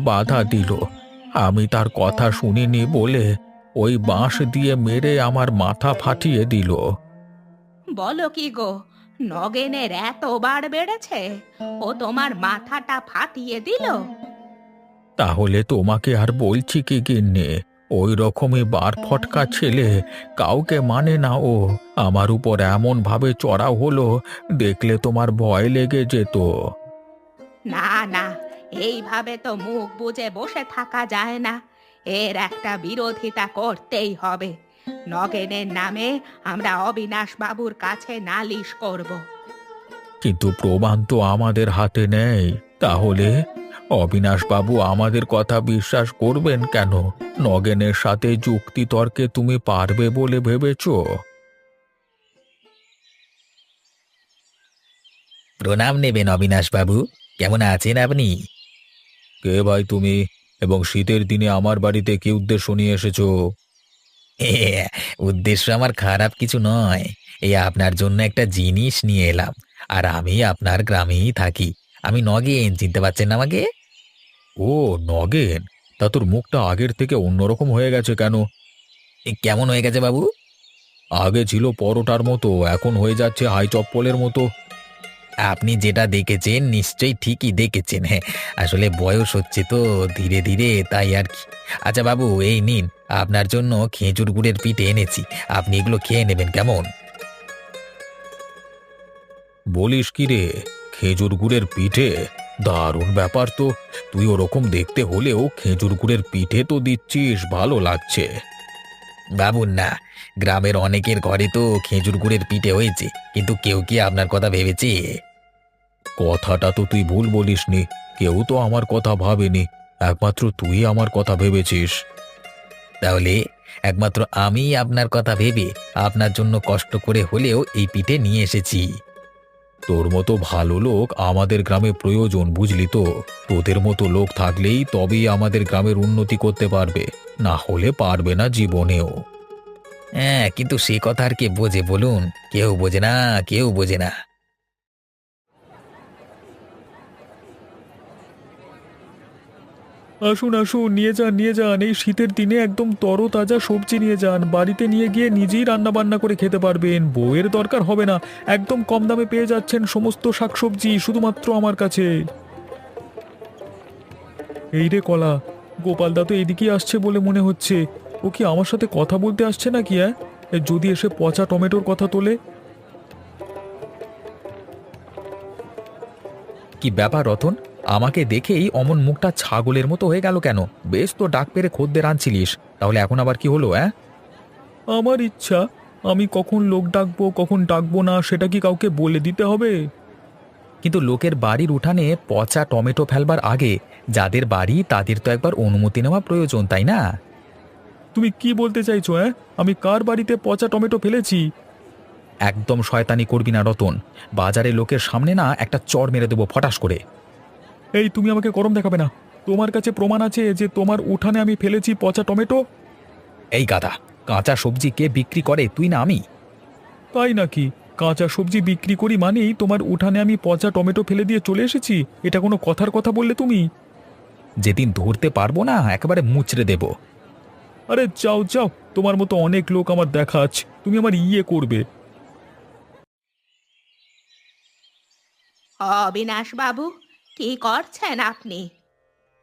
বাধা দিল। আমি তার কথা শুনিনি বলে ওই বাঁশ দিয়ে মেরে আমার মাথা ফাটিয়ে দিল। বলো কি গো, নগেনের এত বার বেড়েছে? ও তোমার মাথাটা ফাটিয়ে দিল? তাহলে তোমাকে আর বলছি কি গিন্নি, ওই রকমই বার ফটকা ছেলে, কাউকে মানে না ও। আমার উপর এমন ভাবে চড়াও হলো, দেখলে তোমার ভয় লেগে যেত। না না, এইভাবে তো মুখ বুজে বসে থাকা যায় না। এর একটা বিরোধিতা করতেই হবে। নগেনের নামে আমরা অবিনাশ বাবুর কাছে নালিশ করব। কিন্তু প্রমাণ তো আমাদের হাতে নেই। তাহলে অবিনাশবাবু আমাদের কথা বিশ্বাস করবেন কেন? নগেনের সাথে যুক্তি তর্কে তুমি পারবে বলে ভেবেছো? প্রণাম নেবেন অবিনাশবাবু। কেমন আছেন আপনি? কে ভাই তুমি? এবং শীতের দিনে আমার বাড়িতে কি উদ্দেশ্য নিয়ে এসেছো? এ, উদ্দেশ্য আমার খারাপ কিছু নয়। এই আপনার জন্য একটা জিনিস নিয়ে এলাম। আর আমি আপনার গ্রামেই থাকি। আমি নগেন, চিনতে পারছেন না আমাকে? ও, নগেন। তা তোর মুখটা আগের থেকে অন্যরকম হয়ে গেছে কেন? কেমন হয়ে গেছে বাবু? আগে ছিল পরোটার মতো, এখন হয়ে যাচ্ছে হাই চপ্পলের মতো। আপনি যেটা দেখেছেন নিশ্চয়ই ঠিকই দেখেছেন। হ্যাঁ, আসলে বয়স হচ্ছে তো ধীরে ধীরে, তাই আর কি। আচ্ছা বাবু, এই নিন, আপনার জন্য খেজুর গুড়ের পিঠে এনেছি। আপনি এগুলো খেয়ে নেবেন কেমন? বলিস কি রে? খেজুর গুড়ের পিঠে? দারুণ ব্যাপার তো। তুই ওরকম দেখতে হলেও খেজুর গুড়ের পিঠে তো দিচ্ছিস, ভালো লাগছে। ভাবুন না, গ্রামের অনেকের ঘরে তো খেজুর গুড়ের পিঠে হয়েছে, কিন্তু কেউ কি আপনার কথা ভেবেছে? কথাটা তো তুই ভুল বলিসনি। কেউ তো আমার কথা ভাবেনি, একমাত্র তুই আমার কথা ভেবেছিস। তাহলে একমাত্র আমি আপনার কথা ভেবে আপনার জন্য কষ্ট করে হলেও এই পিঠে নিয়ে এসেছি। তোর মতো ভালো লোক আমাদের গ্রামে প্রয়োজন, বুঝলি তো? তোদের মতো লোক থাকলেই তবেই আমাদের গ্রামের উন্নতি করতে পারবে, না হলে পারবে না জীবনেও। হ্যাঁ, কিন্তু সে কথা আর কে বোঝে বলুন? কেউ বোঝে না, কেউ বোঝে না। আসুন আসুন, নিয়ে যান, এই শীতের দিনে একদম তরতাজা সবজি নিয়ে যান। বাড়িতে নিয়ে গিয়ে নিজেই রান্না বান্না করে খেতে পারবেন, বউয়ের দরকার হবে না। একদম কম দামে পেয়ে যাচ্ছেন সমস্ত শাকসবজি শুধুমাত্র আমার কাছে। এই রে কলা, গোপালদা তো এদিকেই আসছে বলে মনে হচ্ছে। ও কি আমার সাথে কথা বলতে আসছে নাকি? যদি এসে পচা টমেটোর কথা তোলে। কি ব্যাপার রতন, আমাকে দেখেই অমন মুখটা ছাগলের মতো হয়ে গেল কেন? বেশ তো ডাক পেরে খদ্দের আনছিলিস, তাহলে এখন আবার কি হলো? আমার ইচ্ছা, আমি কখন লোক ডাকবো কখন ডাকবো না সেটা কি কাউকে বলে দিতে হবে? কিন্তু লোকের বাড়ির উঠানে পচা টমেটো ফেলবার আগে যাদের বাড়ি তাদের তো একবার অনুমতি নেওয়া প্রয়োজন, তাই না? তুমি কি বলতে চাইছো? আমি কার বাড়িতে পচা টমেটো ফেলেছি? একদম শয়তানি করবি না রতন। বাজারে লোকের সামনে না একটা চড় মেরে দেবো ফটাস করে। এই, তুমি আমাকে গরম দেখাবে না। তোমার কাছে প্রমাণ আছে যে তোমার উঠানে আমি ফেলেছি পচা টমেটো? এই গাধা, কাঁচা সবজি কে বিক্রি করে, তুই না আমি? তাই নাকি? কাঁচা সবজি বিক্রি করি মানেই তোমার উঠানে আমি পচা টমেটো ফেলে দিয়ে চলে এসেছি? এটা কোনো কথার কথা বললে তুমি? যেদিন ধরতে পারবো না একেবারে মুচড়ে দেব। আরে যাও যাও, তোমার মতো অনেক লোক আমার দেখা আছে, তুমি আমার করবে। অবিনাশ বাবু, কি করছেন আপনি?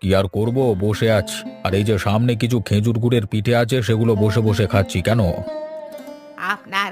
কি আর করব, বসে আছি। আর এই যে সামনে কিছু খেজুর গুড়ের পিঠে আছে, সেগুলো বসে বসে খাচ্ছি। কেন? আপনার